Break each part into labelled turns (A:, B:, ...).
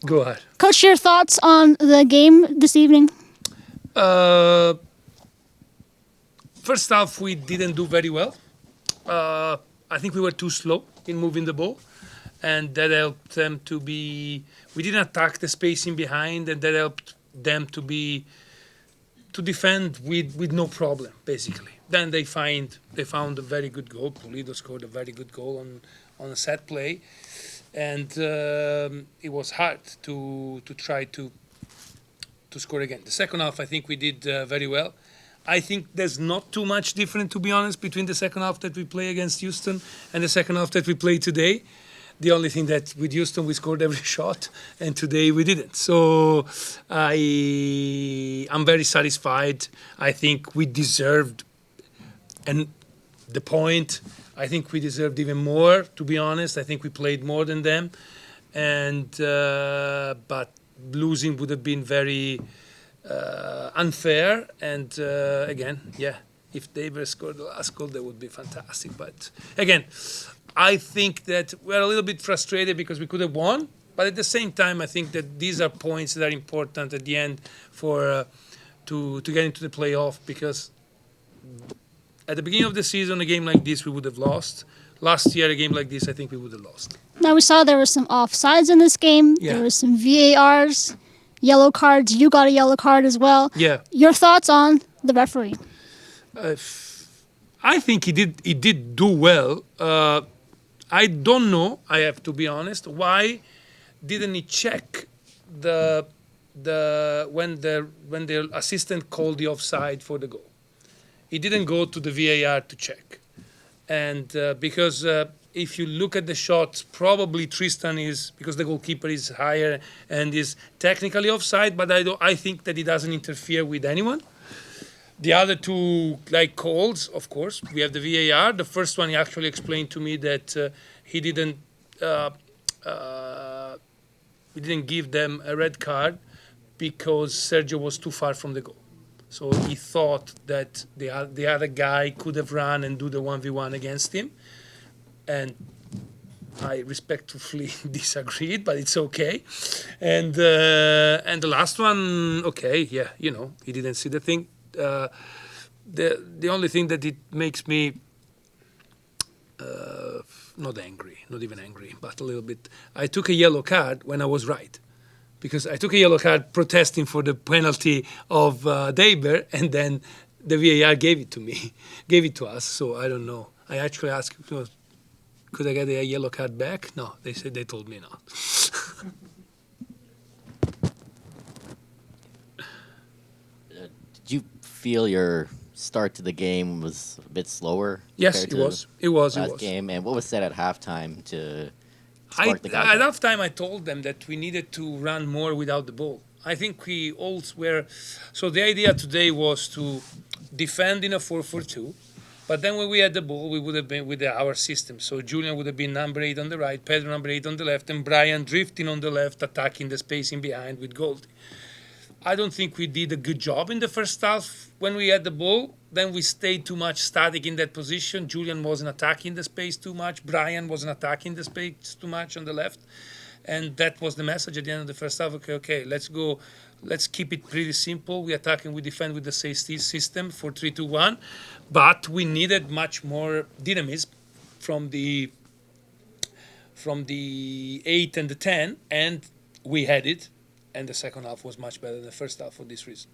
A: Go ahead.
B: Coach, your thoughts on the game this evening?
A: First half, we didn't do very well. I think we were too slow in moving the ball, and that helped them to be. We didn't attack the spacing behind, and that helped them to defend with no problem, basically. Then they found a very good goal. Pulido scored a very good goal on a set play, and it was hard to try to score again. The second half, I think we did very well. I think there's not too much different, to be honest, between the second half that we play against Houston and the second half that we play today. The only thing that with Houston we scored every shot, and today we didn't. So I'm very satisfied. I think we deserved, and the point, I think we deserved even more. To be honest, I think we played more than them, and but losing would have been very unfair. And again, yeah, if they were scored the last goal, that would be fantastic. But again, I think that we're a little bit frustrated because we could have won, but at the same time, I think that these are points that are important at the end for to get into the playoff. Because at the beginning of the season, a game like this we would have lost. Last year, a game like this, I think we would have lost.
B: Now we saw there were some offsides in this game.
A: Yeah.
B: There were some VARs, yellow cards. You got a yellow card as well.
A: Yeah.
B: Your thoughts on the referee?
A: I think he did do well. I don't know. I have to be honest. Why didn't he check the when the assistant called the offside for the goal? He didn't go to the VAR to check, and because if you look at the shots, probably Tristan is, because the goalkeeper is higher and is technically offside. But I think that he doesn't interfere with anyone. The other two, like calls, of course, we have the VAR. The first one, he actually explained to me that he didn't give them a red card because Sergio was too far from the goal. So he thought that the other guy could have run and do the 1v1 against him. And I respectfully disagreed, but it's okay. And the last one, okay, yeah, he didn't see the thing. The only thing that it makes me not angry, not even angry, but a little bit. I took a yellow card when I was right, because I took a yellow card protesting for the penalty of Daber, and then the VAR gave it to us. So I don't know. I actually asked, could I get a yellow card back? No, they told me not.
C: Did you feel your start to the game was a bit slower?
A: Yes, it was. It was.
C: Last game, and what was said at halftime to
A: At
C: spark the guys?
A: halftime, I told them that we needed to run more without the ball. I think we all were. So the idea today was to defend in a 4-4-2, but then when we had the ball, we would have been with our system. So Julian would have been number 8 on the right, Pedro number 8 on the left, and Brian drifting on the left, attacking the spacing behind with Goldie. I don't think we did a good job in the first half when we had the ball. Then we stayed too much static in that position. Julian wasn't attacking the space too much. Brian wasn't attacking the space too much on the left. And that was the message at the end of the first half. Okay, let's go. Let's keep it pretty simple. We attack and we defend with the safety system for 3-2-1. But we needed much more dynamism from the 8 and the 10. And we had it. And the second half was much better than the first half for this reason.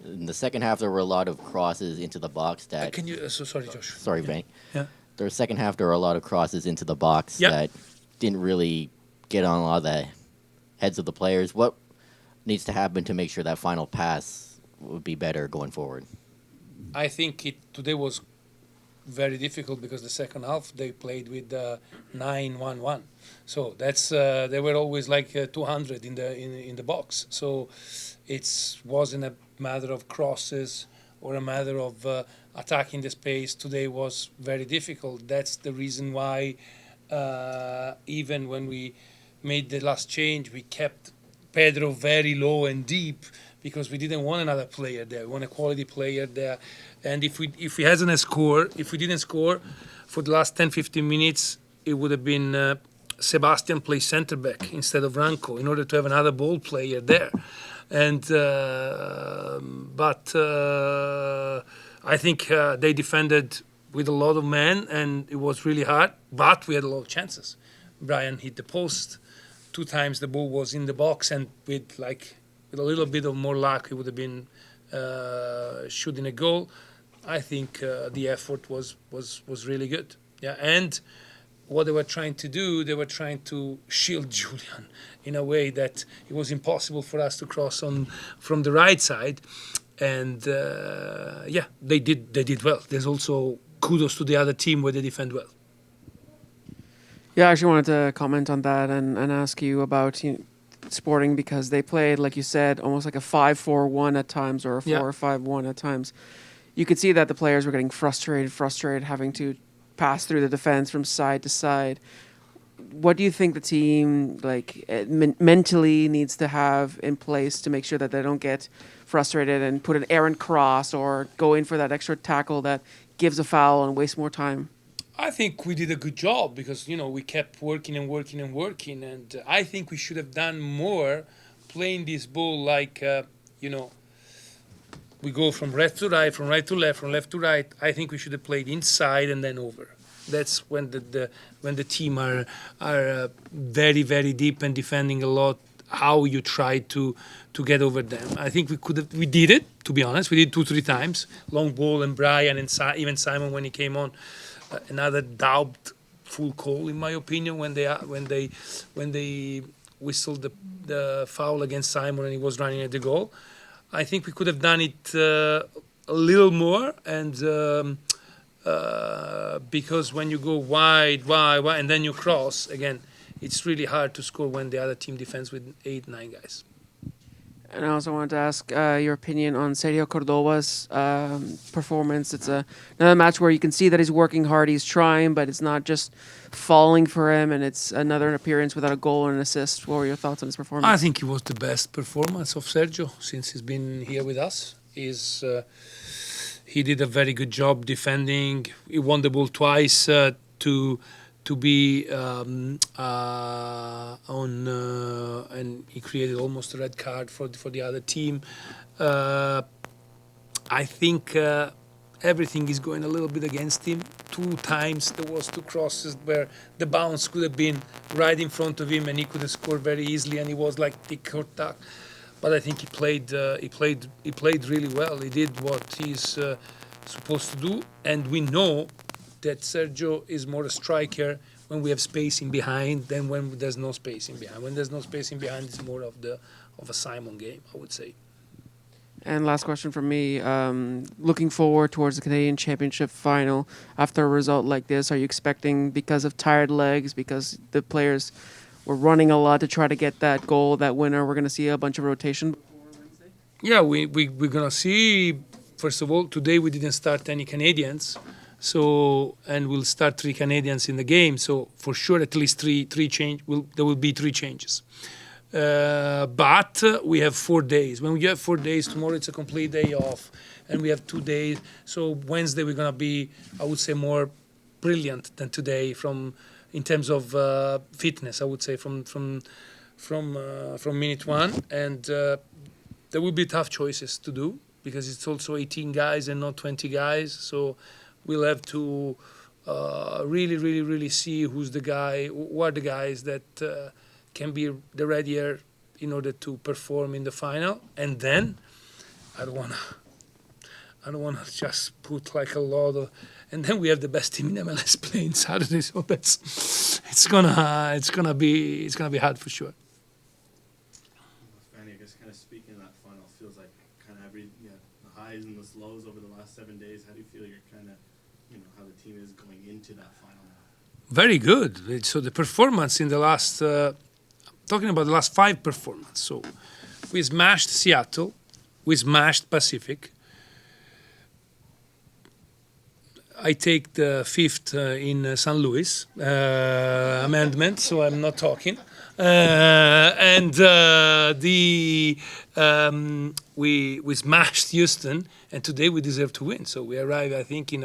C: In the second half, there were a lot of crosses into the box that.
A: Can you? Sorry, Josh.
C: Sorry, Vanni.
A: Yeah.
C: The second half, there were a lot of crosses into the box that didn't really get on a lot of the heads of the players. What needs to happen to make sure that final pass would be better going forward?
A: I think today was very difficult because the second half they played with 9-1-1, so that's they were always like 200 in the box. So it wasn't a matter of crosses or a matter of attacking the space. Today was very difficult. That's the reason why even when we made the last change, we kept Pedro very low and deep because we didn't want another player there. We want a quality player there. And if we didn't score for the last 10-15 minutes, it would have been Sebastian play center back instead of Ranko in order to have another ball player there. And but I think they defended with a lot of men, and it was really hard. But we had a lot of chances. Brian hit the post 2 times. The ball was in the box, and with a little bit of more luck, it would have been shooting a goal. I think the effort was really good. Yeah, and what they were trying to do, they were trying to shield Julian in a way that it was impossible for us to cross on from the right side. And they did well. There's also kudos to the other team where they defend well.
D: Yeah, I actually wanted to comment on that and ask you about Sporting, because they played, like you said, almost like a 5-4-1 at times, or a 4-5-1 at times. You could see that the players were getting frustrated, having to pass through the defense from side to side. What do you think the team mentally needs to have in place to make sure that they don't get frustrated and put an errant cross or go in for that extra tackle that gives a foul and wastes more time?
A: I think we did a good job because, we kept working, and I think we should have done more playing this ball we go from left to right, from right to left, from left to right. I think we should have played inside and then over. That's when the team are very, very deep and defending a lot. How you try to get over them. I think we did it. To be honest, we did 2-3 times. Long ball and Brian and even Simon when he came on. Another doubtful call in my opinion when they whistled the foul against Simon and he was running at the goal. I think we could have done it a little more, and because when you go wide, and then you cross again, it's really hard to score when the other team defends with 8-9 guys.
D: And I also wanted to ask your opinion on Sergio Cordoba's performance. It's another match where you can see that he's working hard, he's trying, but it's not just falling for him, and it's another appearance without a goal and an assist. What were your thoughts on his performance?
A: I think it was the best performance of Sergio since he's been here with us. He did a very good job defending. He won the ball twice to be and he created almost a red card for the other team. I think everything is going a little bit against him. 2 times there was 2 crosses where the bounce could have been right in front of him and he could have scored very easily, and he was like tick or tack. But I think he played really well. He did what he's supposed to do, and we know that Sergio is more a striker when we have spacing behind than when there's no spacing behind. When there's no spacing behind, it's more of a Simon game, I would say.
D: And last question from me. Looking forward towards the Canadian Championship final after a result like this, are you expecting, because of tired legs, because the players were running a lot to try to get that goal, that winner, we're going to see a bunch of rotation?
A: Yeah, we're going to see, first of all, today we didn't start any Canadians. And we'll start 3 Canadians in the game. So for sure, at least three change. There will be 3 changes. But we have 4 days. When we have 4 days, tomorrow it's a complete day off, and we have 2 days. So Wednesday we're gonna be, I would say, more brilliant than today in terms of fitness. I would say from minute 1, and there will be tough choices to do because it's also 18 guys and not 20 guys. So we'll have to really see who are the guys that can be the readier in order to perform in the final. And then I don't wanna just put like a lot of. And then we have the best team in MLS playing Saturday, so it's gonna be hard for sure.
E: Vanni, I guess kind of speaking of that final, feels like kind of the highs and the lows over the last 7 days. How do you feel you're kind of, how the team is going into that final now?
A: Very good. So the performance in the last, talking about the last 5 performances. So we smashed Seattle, we smashed Pacific. I take the 5th in St. Louis amendment, so I'm not talking. We smashed Houston, and today we deserve to win. So we arrive, I think, in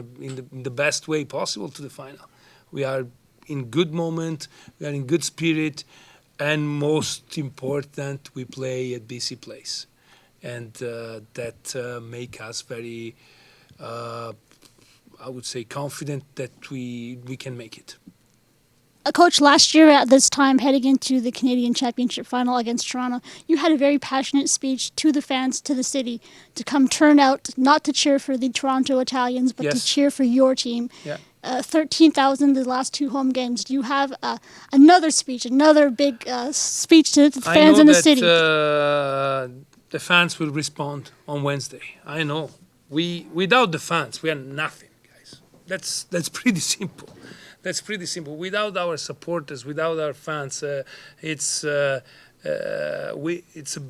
A: the best way possible to the final. We are in good moment, we are in good spirit, and most important, we play at BC Place, and that make us very, I would say, confident that we can make it.
B: Coach, last year at this time, heading into the Canadian Championship final against Toronto, you had a very passionate speech to the fans, to the city, to come turn out, not to cheer for the Toronto Italians, but to
A: Yes.
B: cheer for your team.
A: Yeah.
B: 13,000 the last 2 home games. Do you have another speech, another big speech to the fans in the city?
A: I know that the fans will respond on Wednesday. I know. Without the fans, we are nothing, guys. That's pretty simple. That's pretty simple. Without our supporters, without our fans, it's a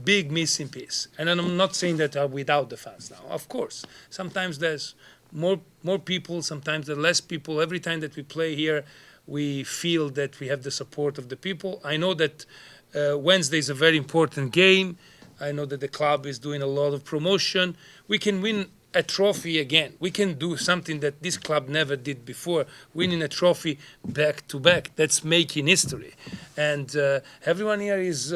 A: big missing piece. And I'm not saying that without the fans now. Of course, sometimes there's more people, sometimes there are less people. Every time that we play here, we feel that we have the support of the people. I know that Wednesday is a very important game. I know that the club is doing a lot of promotion. We can win a trophy again. We can do something that this club never did before, winning a trophy back to back. That's making history. And everyone here is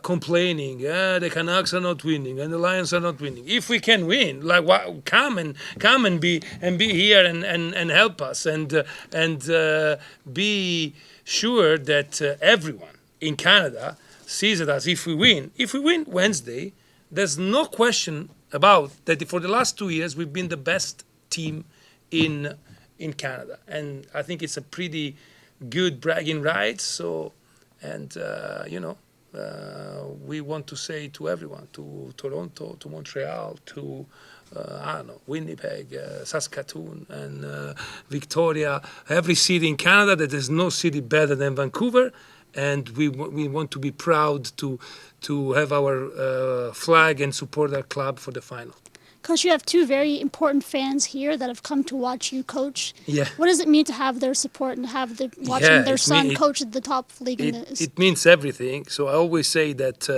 A: complaining, the Canucks are not winning and the Lions are not winning. If we can win, like come and be here and help us and be sure that everyone in Canada sees it as if we win Wednesday, there's no question about that. For the last 2 years, we've been the best team in Canada, and I think it's a pretty good bragging rights. So, and we want to say to everyone, to Toronto, to Montreal, to I don't know, Winnipeg, Saskatoon, and Victoria, every city in Canada, that there's no city better than Vancouver. And we want to be proud to have our flag and support our club for the final.
B: Coach, you have 2 very important fans here that have come to watch you coach.
A: Yeah.
B: What does it mean to have their support and have watching their son coach at the top league?
A: It means everything. So I always say that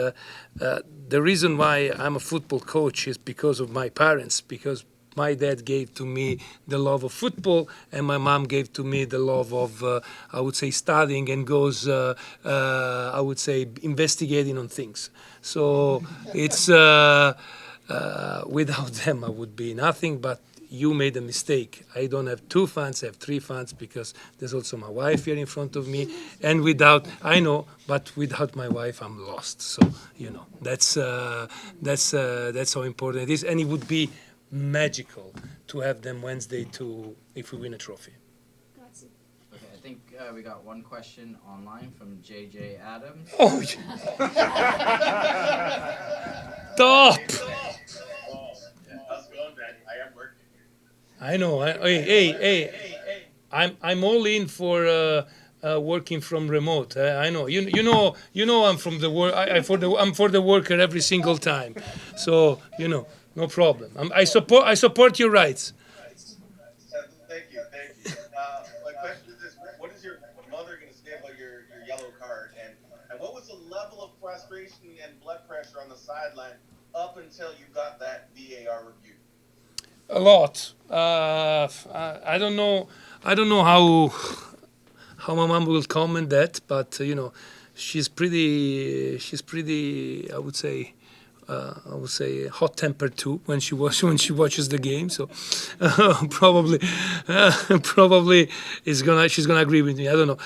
A: the reason why I'm a football coach is because of my parents, because my dad gave to me the love of football, and my mom gave to me the love of, I would say, studying and goes, I would say, investigating on things. So it's without them, I would be nothing. But you made a mistake. I don't have 2 fans, I have 3 fans, because there's also my wife here in front of me. And without my wife, I'm lost. So that's how important it is, and it would be magical to have them Wednesday if we win a trophy.
C: Okay, I think we got one question online from JJ Adams.
A: Oh, top!
E: How's it going, Vanni? I am working here.
A: I know. Hey, I'm all in for working from remote. I know. You know. I'm from the work. I'm for the worker every single time. So no problem. I support your rights.
E: Thank you. My question is this: what is your mother going to say about your yellow card, and what was the level of frustration and blood pressure on the sideline up until you got that VAR review?
A: A lot. I don't know how my mom will comment that, but she's pretty. I would say hot-tempered too when she watches the game. So probably she's gonna agree with me. I don't know.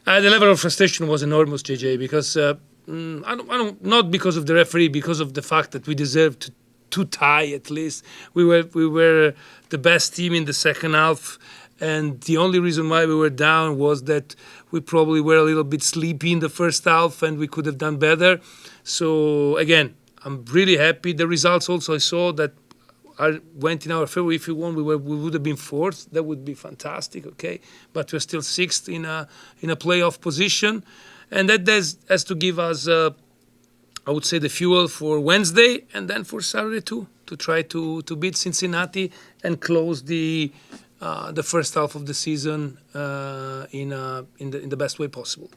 A: The level of frustration was enormous, JJ, because I don't not because of the referee, because of the fact that we deserved to tie at least. We were the best team in the second half, and the only reason why we were down was that we probably were a little bit sleepy in the first half, and we could have done better. So again, I'm really happy. The results also, I saw that went in our favor. If we won, we would have been 4th. That would be fantastic, okay? But we're still 6th in a playoff position. And that has to give us, I would say, the fuel for Wednesday and then for Saturday too, to try to beat Cincinnati and close the first half of the season in the best way possible.